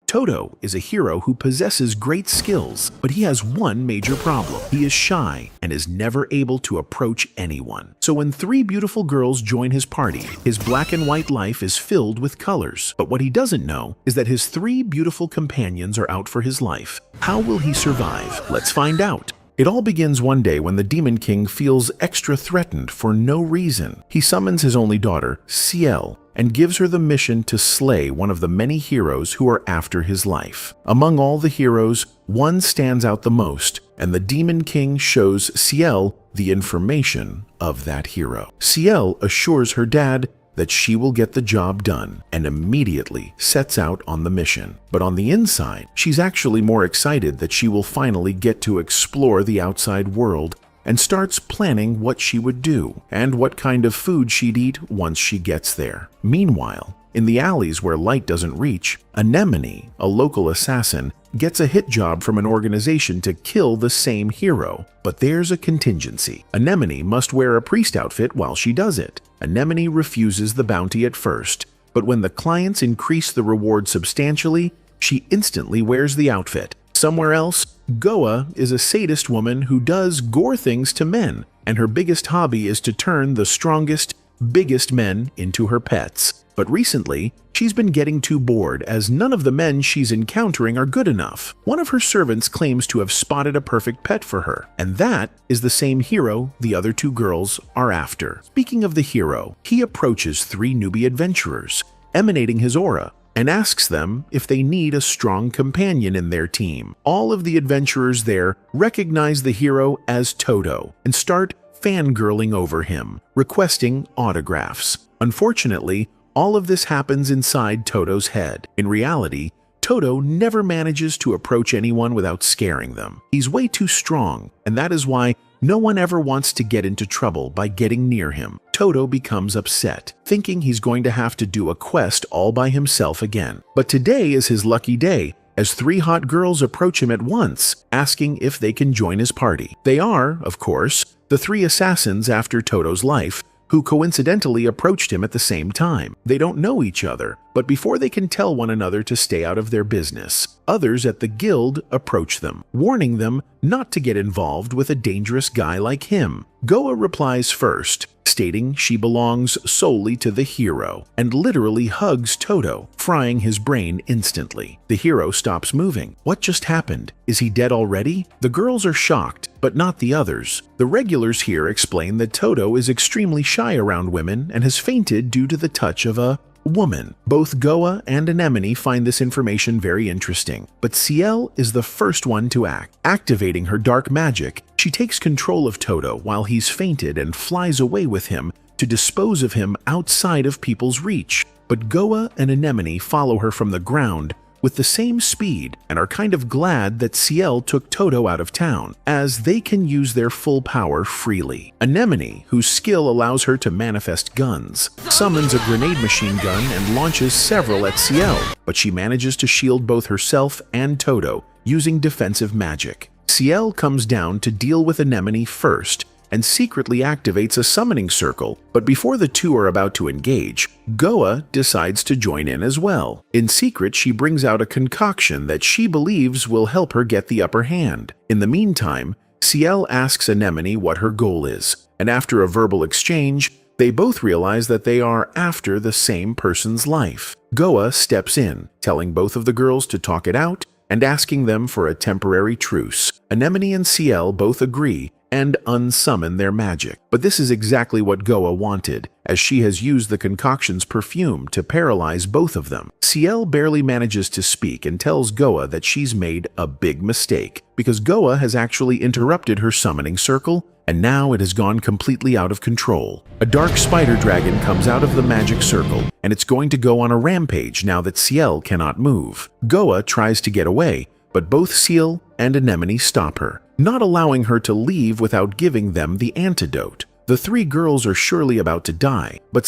Toto is a hero who possesses great skills, but he has one major problem. He is shy and is never able to approach anyone. So when three beautiful girls join his party, his black and white life is filled with colors. But what he doesn't know is that his three beautiful companions are out for his life. How will he survive? Let's find out. It all begins one day when the Demon King feels extra threatened for no reason. He summons his only daughter, Ciel, and gives her the mission to slay one of the many heroes who are after his life. Among all the heroes, one stands out the most, and the Demon King shows Ciel the information of that hero. Ciel assures her dad that she will get the job done and immediately sets out on the mission. But on the inside, she's actually more excited that she will finally get to explore the outside world and starts planning what she would do and what kind of food she'd eat once she gets there. Meanwhile, in the alleys where light doesn't reach, Anemone, a local assassin, gets a hit job from an organization to kill the same hero. But there's a contingency. Anemone must wear a priest outfit while she does it. Anemone refuses the bounty at first, but when the clients increase the reward substantially, she instantly wears the outfit. Somewhere else, Goa is a sadist woman who does gore things to men, and her biggest hobby is to turn the strongest, biggest men into her pets. But recently, she's been getting too bored as none of the men she's encountering are good enough. One of her servants claims to have spotted a perfect pet for her, and that is the same hero the other two girls are after. Speaking of the hero, he approaches three newbie adventurers, emanating his aura, and asks them if they need a strong companion in their team. All of the adventurers there recognize the hero as Toto and start fangirling over him, requesting autographs. Unfortunately, all of this happens inside Toto's head. In reality, Toto never manages to approach anyone without scaring them. He's way too strong, and that is why no one ever wants to get into trouble by getting near him. Toto becomes upset, thinking he's going to have to do a quest all by himself again. But today is his lucky day, as three hot girls approach him at once, asking if they can join his party. They are, of course, the three assassins after Toto's life, who coincidentally approached him at the same time. They don't know each other, but before they can tell one another to stay out of their business, others at the guild approach them, warning them not to get involved with a dangerous guy like him. Goa replies first, stating she belongs solely to the hero, and literally hugs Toto, frying his brain instantly. The hero stops moving. What just happened? Is he dead already? The girls are shocked, but not the others. The regulars here explain that Toto is extremely shy around women and has fainted due to the touch of a woman. Both Goa and Anemone find this information very interesting, but Ciel is the first one to act. Activating her dark magic, she takes control of Toto while he's fainted and flies away with him to dispose of him outside of people's reach. But Goa and Anemone follow her from the ground with the same speed and are kind of glad that Ciel took Toto out of town, as they can use their full power freely. Anemone, whose skill allows her to manifest guns, summons a grenade machine gun and launches several at Ciel, but she manages to shield both herself and Toto using defensive magic. Ciel comes down to deal with Anemone first and secretly activates a summoning circle, but before the two are about to engage, Goa decides to join in as well. In secret, she brings out a concoction that she believes will help her get the upper hand. In the meantime, Ciel asks Anemone what her goal is, and after a verbal exchange, they both realize that they are after the same person's life. Goa steps in, telling both of the girls to talk it out and asking them for a temporary truce. Anemone and Ciel both agree and unsummon their magic. But this is exactly what Goa wanted, as she has used the concoction's perfume to paralyze both of them. Ciel barely manages to speak and tells Goa that she's made a big mistake, because Goa has actually interrupted her summoning circle, and now it has gone completely out of control. A dark spider dragon comes out of the magic circle, and it's going to go on a rampage now that Ciel cannot move. Goa tries to get away, but both Ciel and Anemone stop her, not allowing her to leave without giving them the antidote. The three girls are surely about to die, but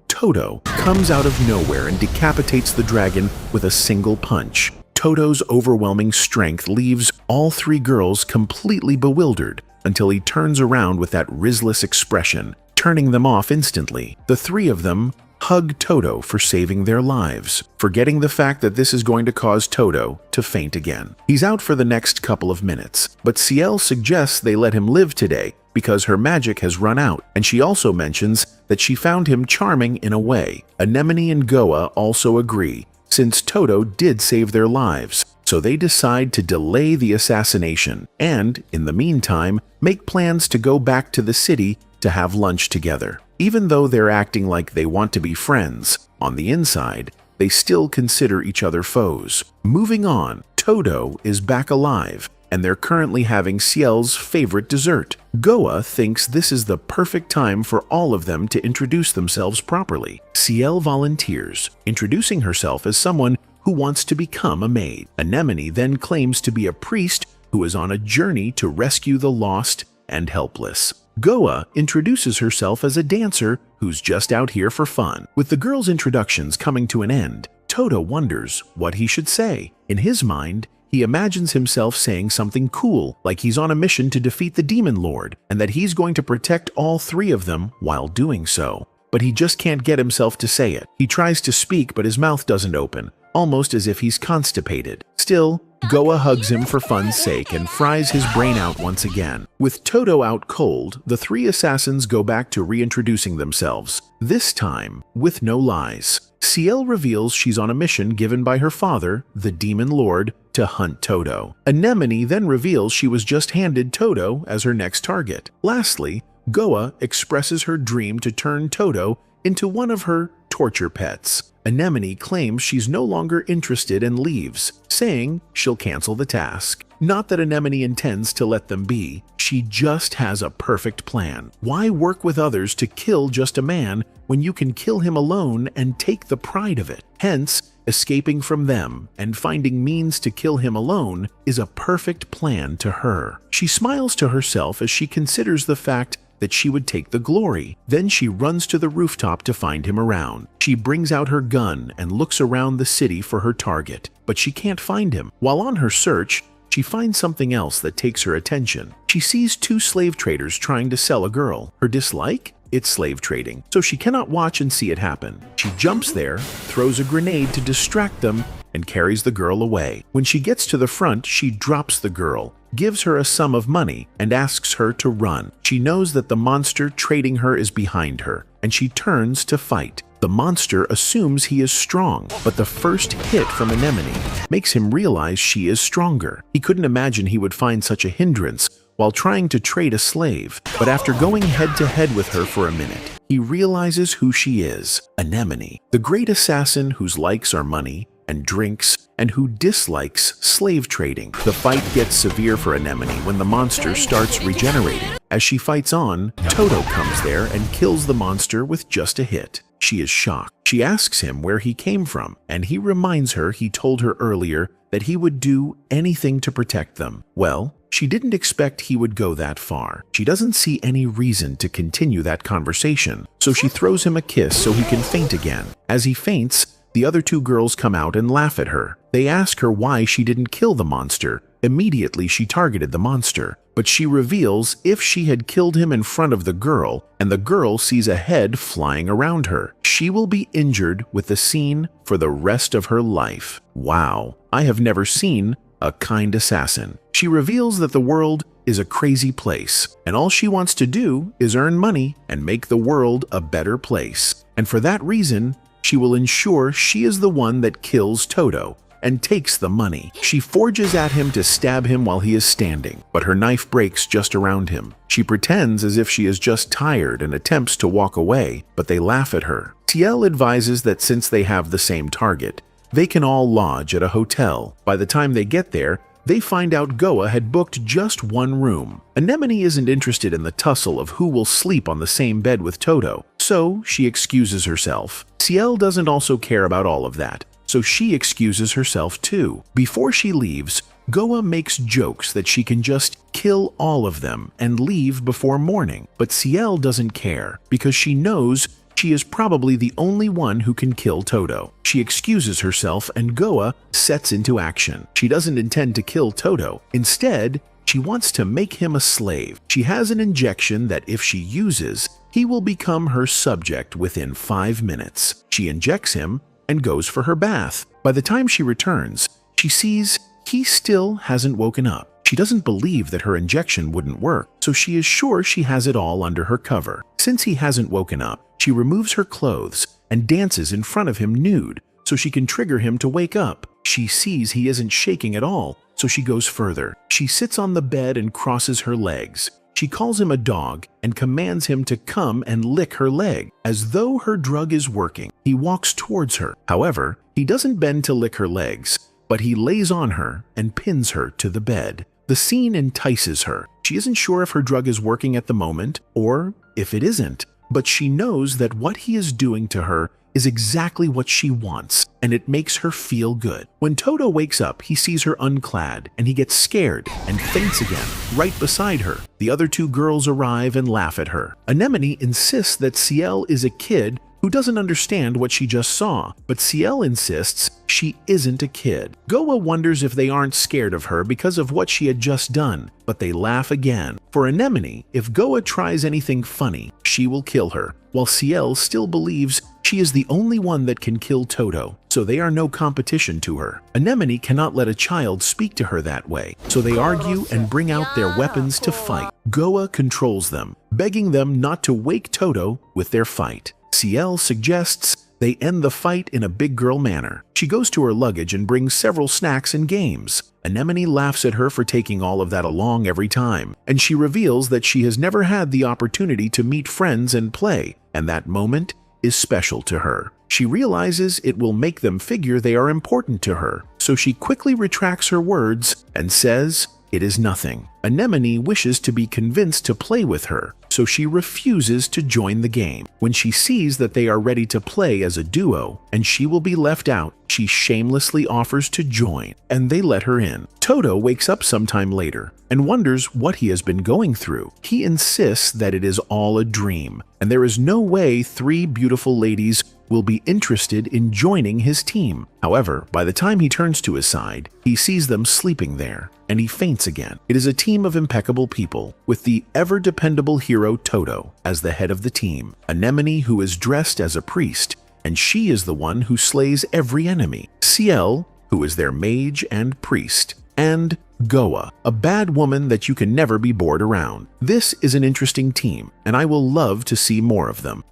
Toto, comes out of nowhere and decapitates the dragon with a single punch. Toto's overwhelming strength leaves all three girls completely bewildered until he turns around with that risless expression, turning them off instantly. The three of them hug Toto for saving their lives, forgetting the fact that this is going to cause Toto to faint again. He's out for the next couple of minutes, but Ciel suggests they let him live today because her magic has run out, and she also mentions that she found him charming in a way. Anemone and Goa also agree, since Toto did save their lives, so they decide to delay the assassination and, in the meantime, make plans to go back to the city to have lunch together. Even though they're acting like they want to be friends, on the inside, they still consider each other foes. Moving on, Toto is back alive, and they're currently having Ciel's favorite dessert. Goa thinks this is the perfect time for all of them to introduce themselves properly. Ciel volunteers, introducing herself as someone who wants to become a maid. Anemone then claims to be a priest who is on a journey to rescue the lost and helpless. Goa introduces herself as a dancer who's just out here for fun. With the girls' introductions coming to an end, Toto wonders what he should say. In his mind, he imagines himself saying something cool, like he's on a mission to defeat the Demon Lord, and that he's going to protect all three of them while doing so. But he just can't get himself to say it. He tries to speak, but his mouth doesn't open, almost as if he's constipated. Still, Goa hugs him for fun's sake and fries his brain out once again. With Toto out cold, the three assassins go back to reintroducing themselves, this time with no lies. Ciel reveals she's on a mission given by her father, the Demon Lord, to hunt Toto. Anemone then reveals she was just handed Toto as her next target. Lastly, Goa expresses her dream to turn Toto into one of her torture pets. Anemone claims she's no longer interested and leaves, saying she'll cancel the task. Not that Anemone intends to let them be, she just has a perfect plan. Why work with others to kill just a man when you can kill him alone and take the pride of it? Hence, escaping from them and finding means to kill him alone is a perfect plan to her. She smiles to herself as she considers the fact that she would take the glory. Then she runs to the rooftop to find him around. She brings out her gun and looks around the city for her target, but she can't find him. While on her search, she finds something else that takes her attention. She sees two slave traders trying to sell a girl. Her dislike? It's slave trading, so she cannot watch and see it happen. She jumps there, throws a grenade to distract them, and carries the girl away. When she gets to the front, she drops the girl, gives her a sum of money, and asks her to run. She knows that the monster trading her is behind her, and she turns to fight. The monster assumes he is strong, but the first hit from Anemone makes him realize she is stronger. He couldn't imagine he would find such a hindrance while trying to trade a slave, but after going head-to-head with her for a minute, he realizes who she is, Anemone, the great assassin whose likes are money and drinks, and who dislikes slave trading. The fight gets severe for Anemone when the monster starts regenerating. As she fights on, Toto comes there and kills the monster with just a hit. She is shocked. She asks him where he came from, and he reminds her he told her earlier that he would do anything to protect them. Well, she didn't expect he would go that far. She doesn't see any reason to continue that conversation, so she throws him a kiss so he can faint again. As he faints, the other two girls come out and laugh at her. They ask her why she didn't kill the monster. Immediately, she targeted the monster, but she reveals if she had killed him in front of the girl, and the girl sees a head flying around her, she will be injured with the scene for the rest of her life. Wow, I have never seen a kind assassin. She reveals that the world is a crazy place, and all she wants to do is earn money and make the world a better place. And for that reason, she will ensure she is the one that kills Toto and takes the money. She forges at him to stab him while he is standing, but her knife breaks just around him. She pretends as if she is just tired and attempts to walk away, but they laugh at her. Ciel advises that since they have the same target, they can all lodge at a hotel. By the time they get there, they find out Goa had booked just one room. Anemone isn't interested in the tussle of who will sleep on the same bed with Toto, so she excuses herself. Ciel doesn't also care about all of that, so she excuses herself too. Before she leaves, Goa makes jokes that she can just kill all of them and leave before morning, but Ciel doesn't care because she knows she is probably the only one who can kill Toto. She excuses herself and Goa sets into action. She doesn't intend to kill Toto. Instead, she wants to make him a slave. She has an injection that if she uses, he will become her subject within 5 minutes. She injects him and goes for her bath. By the time she returns, she sees he still hasn't woken up. She doesn't believe that her injection wouldn't work, so she is sure she has it all under her cover. Since he hasn't woken up, she removes her clothes and dances in front of him nude so she can trigger him to wake up. She sees he isn't shaking at all, so she goes further. She sits on the bed and crosses her legs. She calls him a dog and commands him to come and lick her leg. As though her drug is working, he walks towards her. However, he doesn't bend to lick her legs, but he lays on her and pins her to the bed. The scene entices her. She isn't sure if her drug is working at the moment or if it isn't, but she knows that what he is doing to her is exactly what she wants, and it makes her feel good. When Toto wakes up, he sees her unclad, and he gets scared and faints again, right beside her. The other 2 girls arrive and laugh at her. Anemone insists that Ciel is a kid who doesn't understand what she just saw, but Ciel insists she isn't a kid. Goa wonders if they aren't scared of her because of what she had just done, but they laugh again. For Anemone, if Goa tries anything funny, she will kill her, while Ciel still believes she is the only one that can kill Toto, so they are no competition to her. Anemone cannot let a child speak to her that way, so they argue and bring out their weapons to fight. Goa controls them, begging them not to wake Toto with their fight. Ciel suggests they end the fight in a big girl manner. She goes to her luggage and brings several snacks and games. Anemone laughs at her for taking all of that along every time, and she reveals that she has never had the opportunity to meet friends and play, and that moment is special to her. She realizes it will make them figure they are important to her, so she quickly retracts her words and says it is nothing. Anemone wishes to be convinced to play with her, so she refuses to join the game. When she sees that they are ready to play as a duo and she will be left out, she shamelessly offers to join, and they let her in. Toto wakes up sometime later and wonders what he has been going through. He insists that it is all a dream, and there is no way 3 beautiful ladies will be interested in joining his team. However, by the time he turns to his side, he sees them sleeping there, and he faints again. It is a team of impeccable people, with the ever-dependable hero Toto as the head of the team, Anemone, who is dressed as a priest, and she is the one who slays every enemy, Ciel, who is their mage and priest, and Goa, a bad woman that you can never be bored around. This is an interesting team, and I will love to see more of them.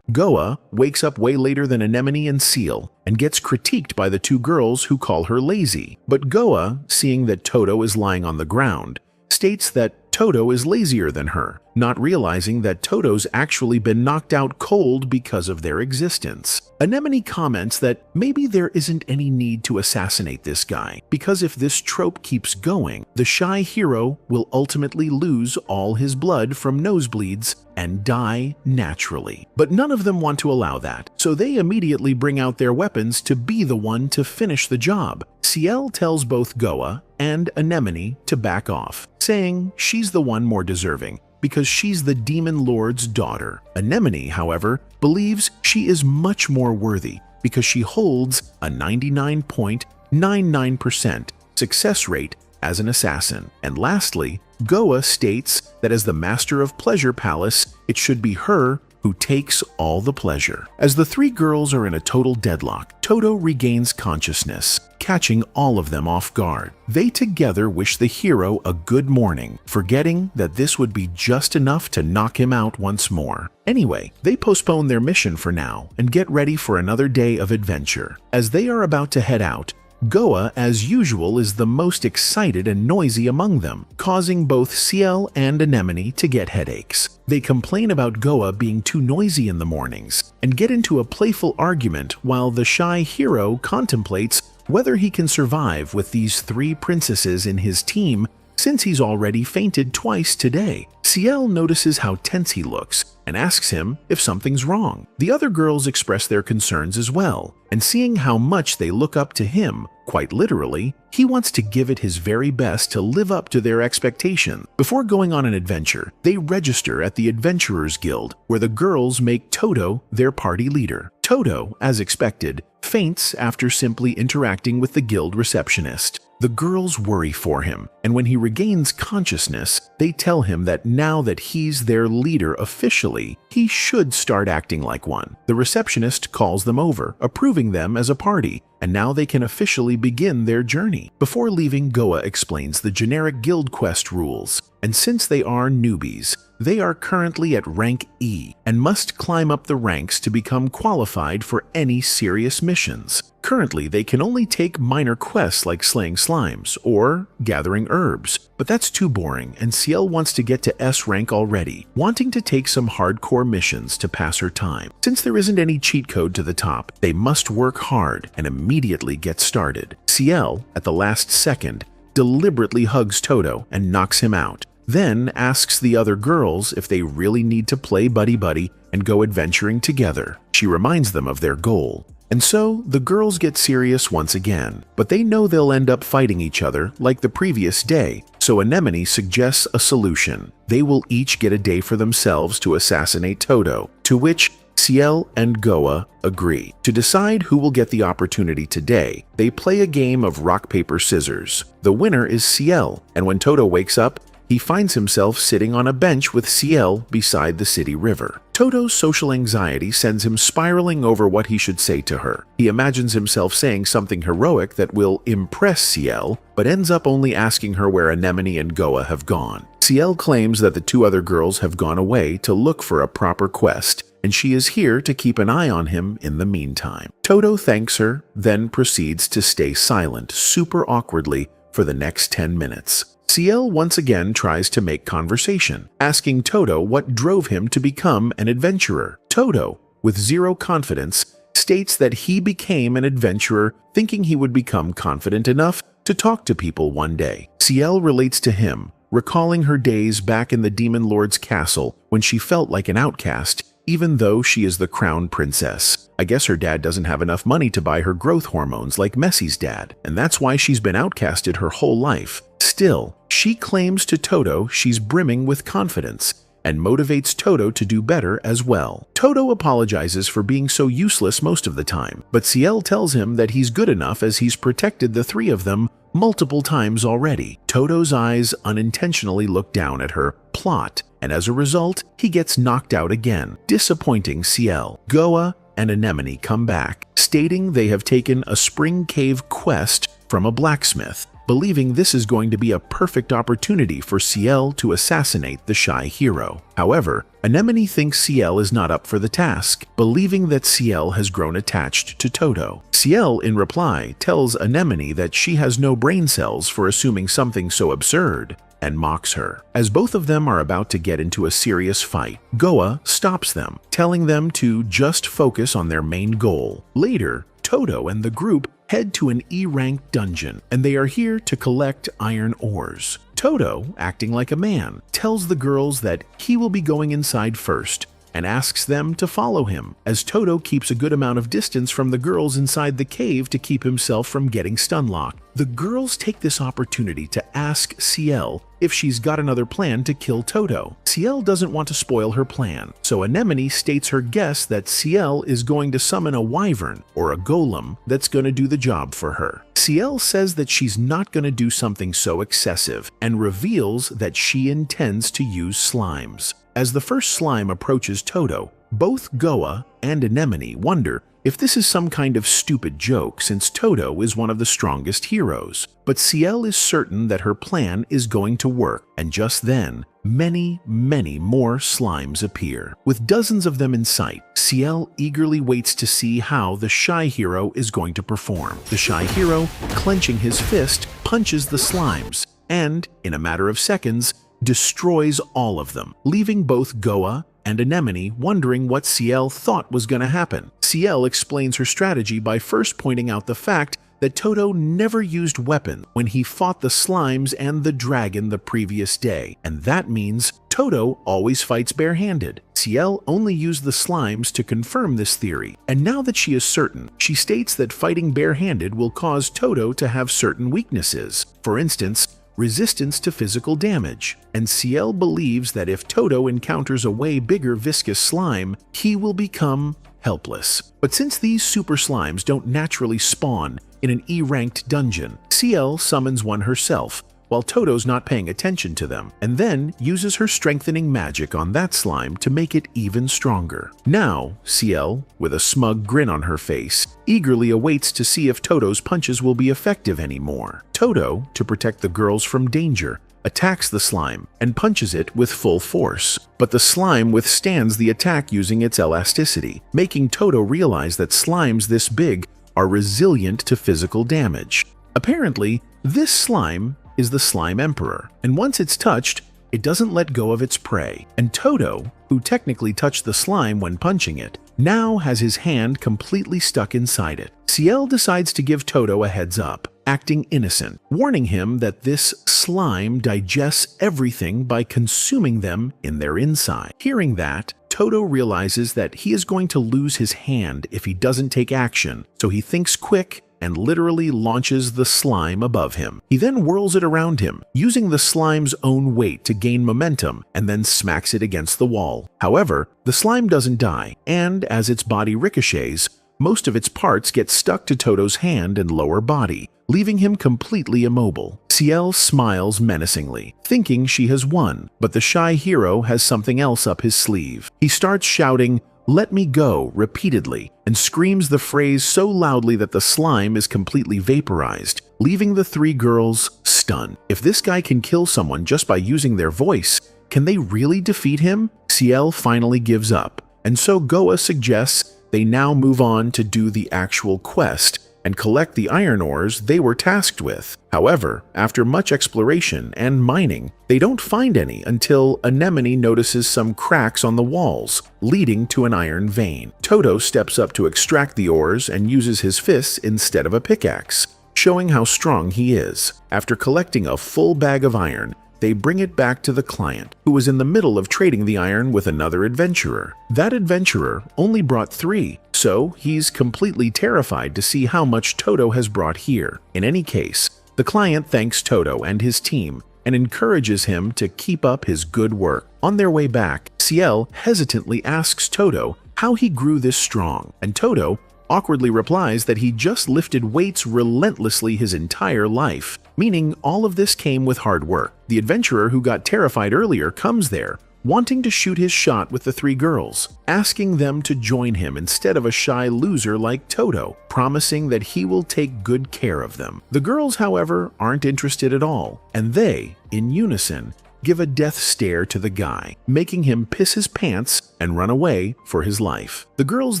Goa wakes up way later than Anemone and Ciel and gets critiqued by the 2 girls who call her lazy. But Goa, seeing that Toto is lying on the ground, states that Toto is lazier than her, not realizing that Toto's actually been knocked out cold because of their existence. Anemone comments that maybe there isn't any need to assassinate this guy, because if this trope keeps going, the shy hero will ultimately lose all his blood from nosebleeds and die naturally. But none of them want to allow that, so they immediately bring out their weapons to be the one to finish the job. Ciel tells both Goa and Anemone to back off, saying she's the one more deserving because she's the Demon Lord's daughter. Anemone, however, believes she is much more worthy because she holds a 99.99% success rate as an assassin. And lastly, Goa states that as the master of Pleasure Palace, it should be her who takes all the pleasure. As the 3 girls are in a total deadlock, Toto regains consciousness, catching all of them off guard. They together wish the hero a good morning, forgetting that this would be just enough to knock him out once more. Anyway, they postpone their mission for now and get ready for another day of adventure. As they are about to head out, Goa, as usual, is the most excited and noisy among them, causing both Ciel and Anemone to get headaches. They complain about Goa being too noisy in the mornings and get into a playful argument while the shy hero contemplates whether he can survive with these 3 princesses in his team since he's already fainted twice today. Ciel notices how tense he looks and asks him if something's wrong. The other girls express their concerns as well, and seeing how much they look up to him, quite literally, he wants to give it his very best to live up to their expectation. Before going on an adventure, they register at the Adventurers Guild, where the girls make Toto their party leader. Toto, as expected, faints after simply interacting with the guild receptionist. The girls worry for him, and when he regains consciousness, they tell him that now that he's their leader officially, he should start acting like one. The receptionist calls them over, approving them as a party, and now they can officially begin their journey. Before leaving, Goa explains the generic guild quest rules, and since they are newbies, they are currently at rank E and must climb up the ranks to become qualified for any serious missions. Currently, they can only take minor quests like slaying slimes or gathering herbs, but that's too boring, and Ciel wants to get to S rank already, wanting to take some hardcore missions to pass her time. Since there isn't any cheat code to the top, they must work hard and immediately get started. Ciel, at the last second, deliberately hugs Toto and knocks him out, then asks the other girls if they really need to play buddy-buddy and go adventuring together. She reminds them of their goal. And so, the girls get serious once again, but they know they'll end up fighting each other like the previous day, so Anemone suggests a solution. They will each get a day for themselves to assassinate Toto, to which Ciel and Goa agree. To decide who will get the opportunity today, they play a game of rock, paper, scissors. The winner is Ciel, and when Toto wakes up, he finds himself sitting on a bench with Ciel beside the city river. Toto's social anxiety sends him spiraling over what he should say to her. He imagines himself saying something heroic that will impress Ciel, but ends up only asking her where Anemone and Goa have gone. Ciel claims that the two other girls have gone away to look for a proper quest, and she is here to keep an eye on him in the meantime. Toto thanks her, then proceeds to stay silent super awkwardly for the next 10 minutes. Ciel once again tries to make conversation, asking Toto what drove him to become an adventurer. Toto, with zero confidence, states that he became an adventurer thinking he would become confident enough to talk to people one day. Ciel relates to him, recalling her days back in the Demon Lord's castle when she felt like an outcast, even though she is the crown princess. I guess her dad doesn't have enough money to buy her growth hormones like Messi's dad, and that's why she's been outcasted her whole life. Still, she claims to Toto she's brimming with confidence and motivates Toto to do better as well. Toto apologizes for being so useless most of the time, but Ciel tells him that he's good enough as he's protected the three of them multiple times already. Toto's eyes unintentionally look down at her plot, and as a result, he gets knocked out again, disappointing Ciel. Goa and Anemone come back, stating they have taken a spring cave quest from a blacksmith, believing this is going to be a perfect opportunity for Ciel to assassinate the shy hero. However, Anemone thinks Ciel is not up for the task, believing that Ciel has grown attached to Toto. Ciel, in reply, tells Anemone that she has no brain cells for assuming something so absurd, and mocks her. As both of them are about to get into a serious fight, Goa stops them, telling them to just focus on their main goal. Later, Toto and the group head to an E-rank dungeon, and they are here to collect iron ores. Toto, acting like a man, tells the girls that he will be going inside first, and asks them to follow him, as Toto keeps a good amount of distance from the girls inside the cave to keep himself from getting stun-locked. The girls take this opportunity to ask Ciel if she's got another plan to kill Toto. Ciel doesn't want to spoil her plan, so Anemone states her guess that Ciel is going to summon a wyvern or a golem that's going to do the job for her. Ciel says that she's not going to do something so excessive and reveals that she intends to use slimes. As the first slime approaches Toto, both Goa and Anemone wonder if this is some kind of stupid joke since Toto is one of the strongest heroes. But Ciel is certain that her plan is going to work, and just then, many more slimes appear. With dozens of them in sight, Ciel eagerly waits to see how the shy hero is going to perform. The shy hero, clenching his fist, punches the slimes, and, in a matter of seconds, destroys all of them, leaving both Goa and Anemone wondering what Ciel thought was going to happen. Ciel explains her strategy by first pointing out the fact that Toto never used weapons when he fought the slimes and the dragon the previous day, and that means Toto always fights barehanded. Ciel only used the slimes to confirm this theory, and now that she is certain, she states that fighting barehanded will cause Toto to have certain weaknesses. For instance, resistance to physical damage, and Ciel believes that if Toto encounters a way bigger viscous slime, he will become helpless. But since these super slimes don't naturally spawn in an E-ranked dungeon, Ciel summons one herself, while Toto's not paying attention to them, and then uses her strengthening magic on that slime to make it even stronger. Now, Ciel, with a smug grin on her face, eagerly awaits to see if Toto's punches will be effective anymore. Toto, to protect the girls from danger, attacks the slime and punches it with full force. But the slime withstands the attack using its elasticity, making Toto realize that slimes this big are resilient to physical damage. Apparently, this slime is the Slime Emperor, and once it's touched, it doesn't let go of its prey. And Toto, who technically touched the slime when punching it, now has his hand completely stuck inside it. Ciel decides to give Toto a heads up, acting innocent, warning him that this slime digests everything by consuming them in their inside. Hearing that, Toto realizes that he is going to lose his hand if he doesn't take action, so he thinks quick and literally launches the slime above him. He then whirls it around him, using the slime's own weight to gain momentum, and then smacks it against the wall. However, the slime doesn't die, and as its body ricochets, most of its parts get stuck to Toto's hand and lower body, leaving him completely immobile. Ciel smiles menacingly, thinking she has won, but the shy hero has something else up his sleeve. He starts shouting, "Let me go," repeatedly, and screams the phrase so loudly that the slime is completely vaporized, leaving the three girls stunned. If this guy can kill someone just by using their voice, can they really defeat him? Ciel finally gives up, and so Goa suggests they now move on to do the actual quest and collect the iron ores they were tasked with. However, after much exploration and mining, they don't find any until Anemone notices some cracks on the walls, leading to an iron vein. Toto steps up to extract the ores and uses his fists instead of a pickaxe, showing how strong he is. After collecting a full bag of iron, they bring it back to the client, who was in the middle of trading the iron with another adventurer. That adventurer only brought 3, so he's completely terrified to see how much Toto has brought here. In any case, the client thanks Toto and his team and encourages him to keep up his good work. On their way back, Ciel hesitantly asks Toto how he grew this strong, and Toto awkwardly replies that he just lifted weights relentlessly his entire life, meaning all of this came with hard work. The adventurer who got terrified earlier comes there, wanting to shoot his shot with the 3 girls, asking them to join him instead of a shy loser like Toto, promising that he will take good care of them. The girls, however, aren't interested at all, and they, in unison, give a death stare to the guy, making him piss his pants and run away for his life. The girls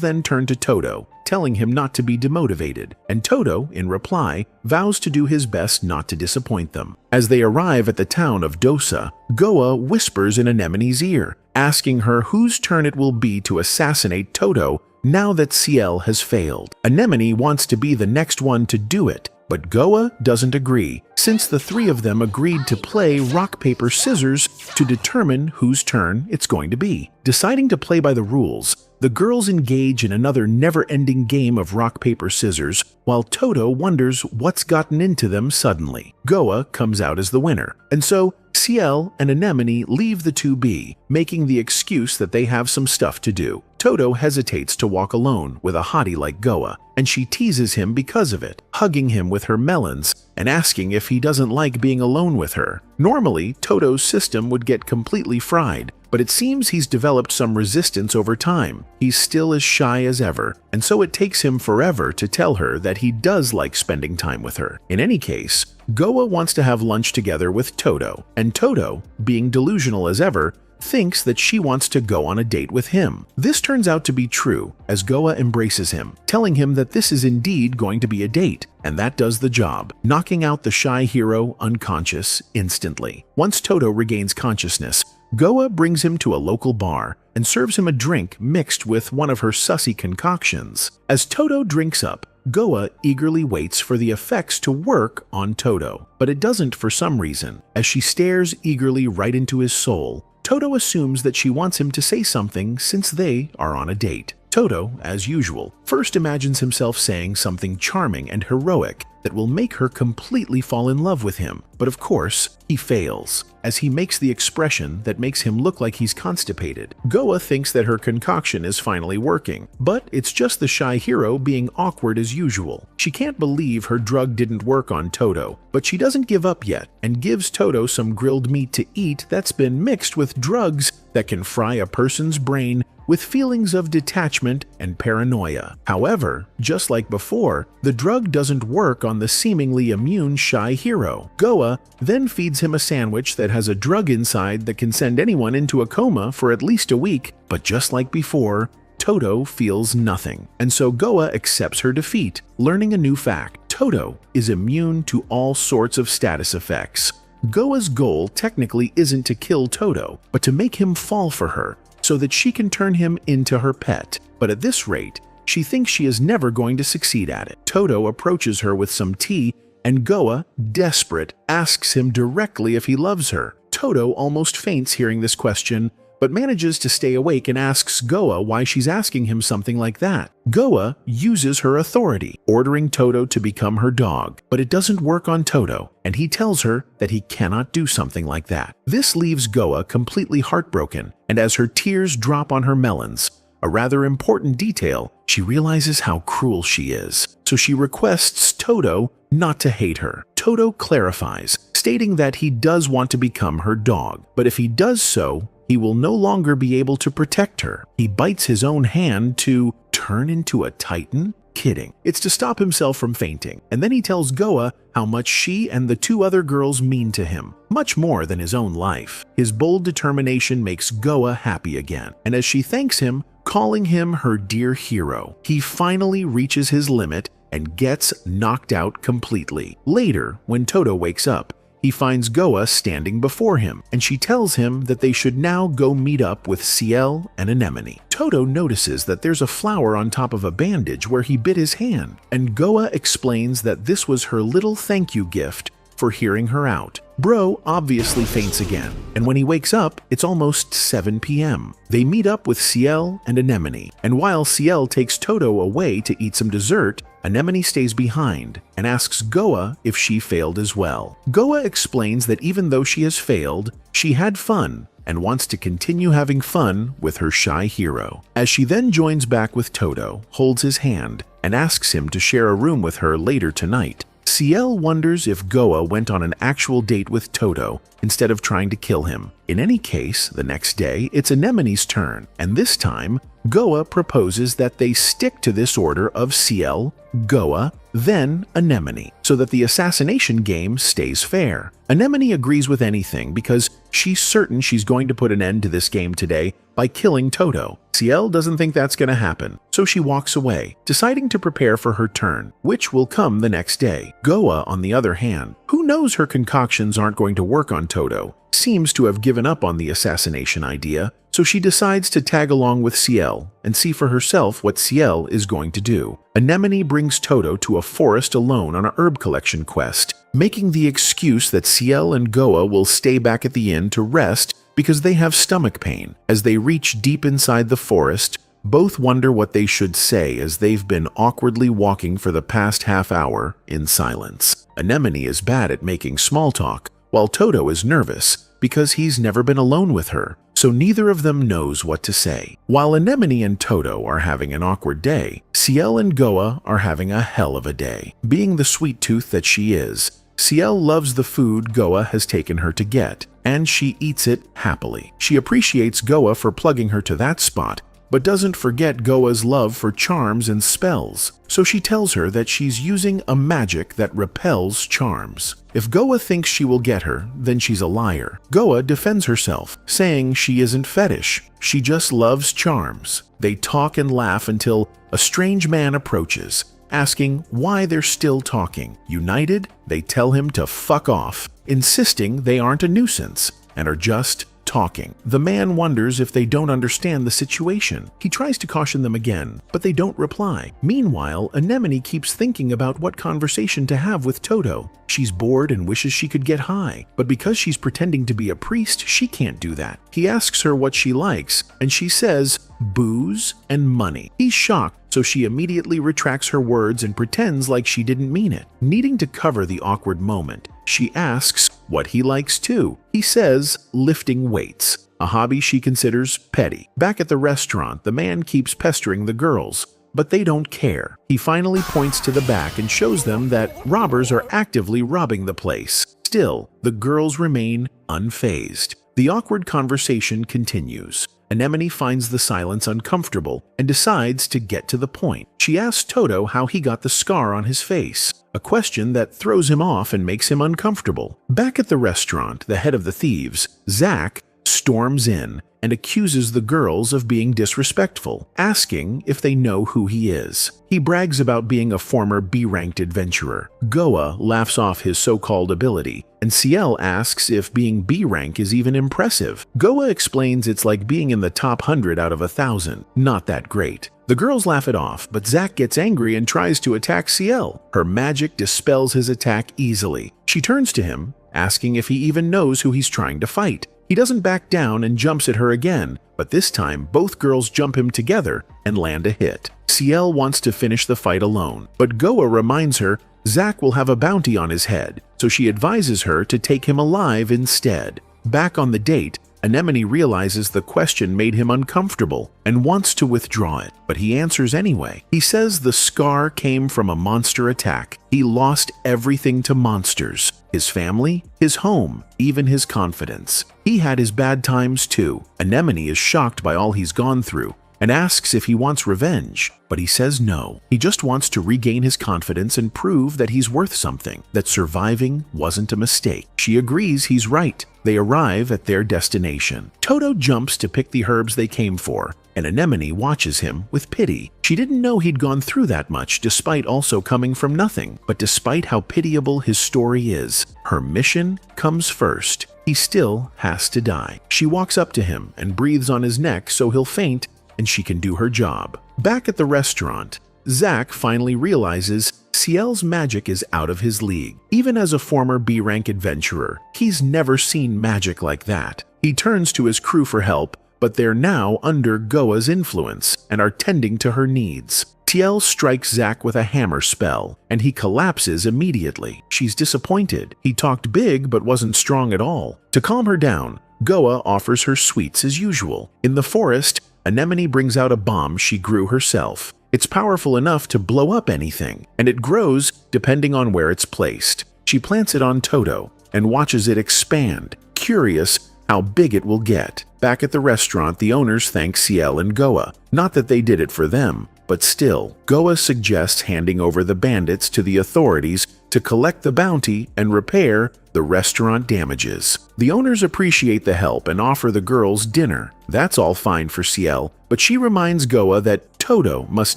then turn to Toto, telling him not to be demotivated, and Toto, in reply, vows to do his best not to disappoint them. As they arrive at the town of Dosa, Goa whispers in Anemone's ear, asking her whose turn it will be to assassinate Toto now that Ciel has failed. Anemone wants to be the next one to do it, but Goa doesn't agree, since the 3 of them agreed to play rock, paper, scissors to determine whose turn it's going to be. Deciding to play by the rules, the girls engage in another never-ending game of rock, paper, scissors, while Toto wonders what's gotten into them suddenly. Goa comes out as the winner, and so Ciel and Anemone leave the 2 be, making the excuse that they have some stuff to do. Toto hesitates to walk alone with a hottie like Goa, and she teases him because of it, hugging him with her melons and asking if he doesn't like being alone with her. Normally, Toto's system would get completely fried, but it seems he's developed some resistance over time. He's still as shy as ever, and so it takes him forever to tell her that he does like spending time with her. In any case, Goa wants to have lunch together with Toto, and Toto, being delusional as ever, thinks that she wants to go on a date with him. This turns out to be true, as Goa embraces him, telling him that this is indeed going to be a date, and that does the job, knocking out the shy hero unconscious instantly. Once Toto regains consciousness, Goa brings him to a local bar and serves him a drink mixed with one of her sussy concoctions. As Toto drinks up, Goa eagerly waits for the effects to work on Toto, but it doesn't for some reason. As she stares eagerly right into his soul, Toto assumes that she wants him to say something since they are on a date. Toto, as usual, first imagines himself saying something charming and heroic that will make her completely fall in love with him. but of course, he fails, as he makes the expression that makes him look like he's constipated. Goa thinks that her concoction is finally working, but it's just the shy hero being awkward as usual. She can't believe her drug didn't work on Toto, but she doesn't give up yet and gives Toto some grilled meat to eat that's been mixed with drugs that can fry a person's brain with feelings of detachment and paranoia. However, just like before, the drug doesn't work on the seemingly immune shy hero. Goa then feeds him a sandwich that has a drug inside that can send anyone into a coma for at least a week, but just like before, Toto feels nothing, and so Goa accepts her defeat, learning a new fact. Toto is immune to all sorts of status effects. Goa's goal technically isn't to kill Toto, but to make him fall for her, so that she can turn him into her pet. But at this rate, she thinks she is never going to succeed at it. Toto approaches her with some tea, and Goa, desperate, asks him directly if he loves her. Toto almost faints hearing this question, but manages to stay awake and asks Goa why she's asking him something like that. Goa uses her authority, ordering Toto to become her dog, but it doesn't work on Toto, and he tells her that he cannot do something like that. This leaves Goa completely heartbroken, and as her tears drop on her melons, a rather important detail, she realizes how cruel she is. So she requests Toto not to hate her. Toto clarifies, stating that he does want to become her dog, but if he does so, he will no longer be able to protect her. He bites his own hand to turn into a titan? Kidding. It's to stop himself from fainting. And then he tells Goa how much she and the two other girls mean to him, much more than his own life. His bold determination makes Goa happy again, and as she thanks him, calling him her dear hero, he finally reaches his limit and gets knocked out completely. Later, when Toto wakes up, he finds Goa standing before him, and she tells him that they should now go meet up with Ciel and Anemone. Toto notices that there's a flower on top of a bandage where he bit his hand, and Goa explains that this was her little thank you gift for hearing her out. Bro obviously faints again, and when he wakes up, it's almost 7 p.m. They meet up with Ciel and Anemone, and while Ciel takes Toto away to eat some dessert, Anemone stays behind and asks Goa if she failed as well. Goa explains that even though she has failed, she had fun and wants to continue having fun with her shy hero. As she then joins back with Toto, holds his hand, and asks him to share a room with her later tonight. Ciel wonders if Goa went on an actual date with Toto instead of trying to kill him. In any case, the next day, it's Anemone's turn, and this time, Goa proposes that they stick to this order of Ciel, Goa, then Anemone, so that the assassination game stays fair. Anemone agrees with anything because she's certain she's going to put an end to this game today by killing Toto. Ciel doesn't think that's going to happen, so she walks away, deciding to prepare for her turn, which will come the next day. Goa, on the other hand, who knows her concoctions aren't going to work on Toto, seems to have given up on the assassination idea, so she decides to tag along with Ciel and see for herself what Ciel is going to do. Anemone brings Toto to a forest alone on a herb collection quest, making the excuse that Ciel and Goa will stay back at the inn to rest because they have stomach pain. As they reach deep inside the forest, both wonder what they should say as they've been awkwardly walking for the past half hour in silence. Anemone is bad at making small talk, while Toto is nervous because he's never been alone with her, so neither of them knows what to say. While Anemone and Toto are having an awkward day, Ciel and Goa are having a hell of a day. Being the sweet tooth that she is, Ciel loves the food Goa has taken her to get, and she eats it happily. She appreciates Goa for plugging her to that spot, but doesn't forget Goa's love for charms and spells, so she tells her that she's using a magic that repels charms. If Goa thinks she will get her, then she's a liar. Goa defends herself, saying she isn't fetish, she just loves charms. They talk and laugh until a strange man approaches, asking why they're still talking. United, they tell him to fuck off, insisting they aren't a nuisance and are just talking. The man wonders if they don't understand the situation. He tries to caution them again, but they don't reply. Meanwhile, Anemone keeps thinking about what conversation to have with Toto. She's bored and wishes she could get high, but because she's pretending to be a priest, she can't do that. He asks her what she likes, and she says booze and money. He's shocked, so she immediately retracts her words and pretends like she didn't mean it. Needing to cover the awkward moment, she asks what he likes too. He says lifting weights, a hobby she considers petty. Back at the restaurant, the man keeps pestering the girls, but they don't care. He finally points to the back and shows them that robbers are actively robbing the place. Still, the girls remain unfazed. The awkward conversation continues. Anemone finds the silence uncomfortable and decides to get to the point. She asks Toto how he got the scar on his face, a question that throws him off and makes him uncomfortable. Back at the restaurant, the head of the thieves, Zach, storms in and accuses the girls of being disrespectful, asking if they know who he is. He brags about being a former B-ranked adventurer. Goa laughs off his so-called ability, and Ciel asks if being B-rank is even impressive. Goa explains it's like being in the top 100 out of 1,000. Not that great. The girls laugh it off, but Zach gets angry and tries to attack Ciel. Her magic dispels his attack easily. She turns to him, asking if he even knows who he's trying to fight. He doesn't back down and jumps at her again, but this time both girls jump him together and land a hit. Ciel wants to finish the fight alone, but Goa reminds her Zach will have a bounty on his head, so she advises her to take him alive instead. Back on the date, Anemone realizes the question made him uncomfortable and wants to withdraw it, but he answers anyway. He says the scar came from a monster attack. He lost everything to monsters. His family, his home, even his confidence. He had his bad times too. Anemone is shocked by all he's gone through and asks if he wants revenge, but he says no. He just wants to regain his confidence and prove that he's worth something, that surviving wasn't a mistake. She agrees he's right. They arrive at their destination. Toto jumps to pick the herbs they came for, and Anemone watches him with pity. She didn't know he'd gone through that much despite also coming from nothing. But despite how pitiable his story is, her mission comes first. He still has to die. She walks up to him and breathes on his neck so he'll faint and she can do her job. Back at the restaurant, Zach finally realizes Ciel's magic is out of his league. Even as a former B-rank adventurer, he's never seen magic like that. He turns to his crew for help, but they're now under Goa's influence and are tending to her needs. Ciel strikes Zach with a hammer spell, and he collapses immediately. She's disappointed. He talked big but wasn't strong at all. To calm her down, Goa offers her sweets as usual. In the forest, Anemone brings out a bomb she grew herself. It's powerful enough to blow up anything, and it grows depending on where it's placed. She plants it on Toto and watches it expand, curious how big it will get. Back at the restaurant, the owners thank Ciel and Goa. Not that they did it for them, but still, Goa suggests handing over the bandits to the authorities to collect the bounty and repair the restaurant damages. The owners appreciate the help and offer the girls dinner. That's all fine for Ciel, but she reminds Goa that Toto must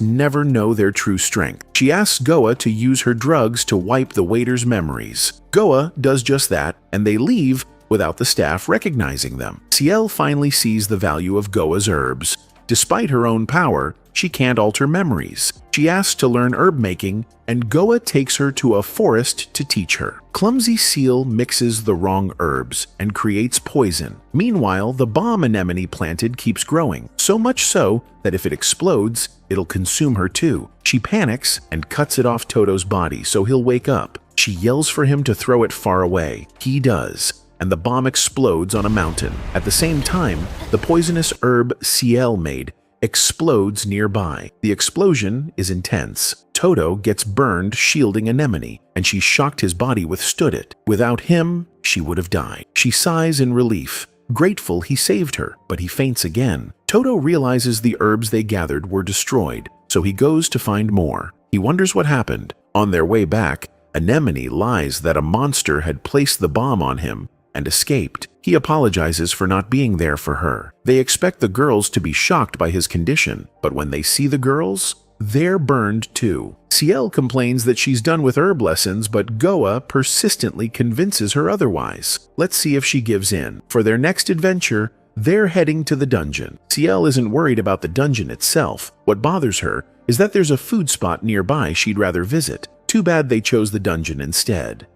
never know their true strength. She asks Goa to use her drugs to wipe the waiter's memories. Goa does just that, and they leave without the staff recognizing them. Ciel finally sees the value of Goa's herbs. Despite her own power, she can't alter memories. She asks to learn herb making, and Goa takes her to a forest to teach her. Clumsy Ciel mixes the wrong herbs and creates poison. Meanwhile, the bomb Anemone planted keeps growing, so much so that if it explodes, it'll consume her too. She panics and cuts it off Toto's body so he'll wake up. She yells for him to throw it far away. He does, and the bomb explodes on a mountain. At the same time, the poisonous herb Ciel made explodes nearby. The explosion is intense. Toto gets burned shielding Anemone, and she shocked his body withstood it. Without him, she would have died. She sighs in relief, grateful he saved her, but he faints again. Toto realizes the herbs they gathered were destroyed, so he goes to find more. He wonders what happened. On their way back, Anemone lies that a monster had placed the bomb on him and escaped. He apologizes for not being there for her. They expect the girls to be shocked by his condition, but when they see the girls, they're burned too. Ciel complains that she's done with herb lessons, but Goa persistently convinces her otherwise. Let's see if she gives in. For their next adventure, they're heading to the dungeon. Ciel isn't worried about the dungeon itself. What bothers her is that there's a food spot nearby she'd rather visit. Too bad they chose the dungeon instead.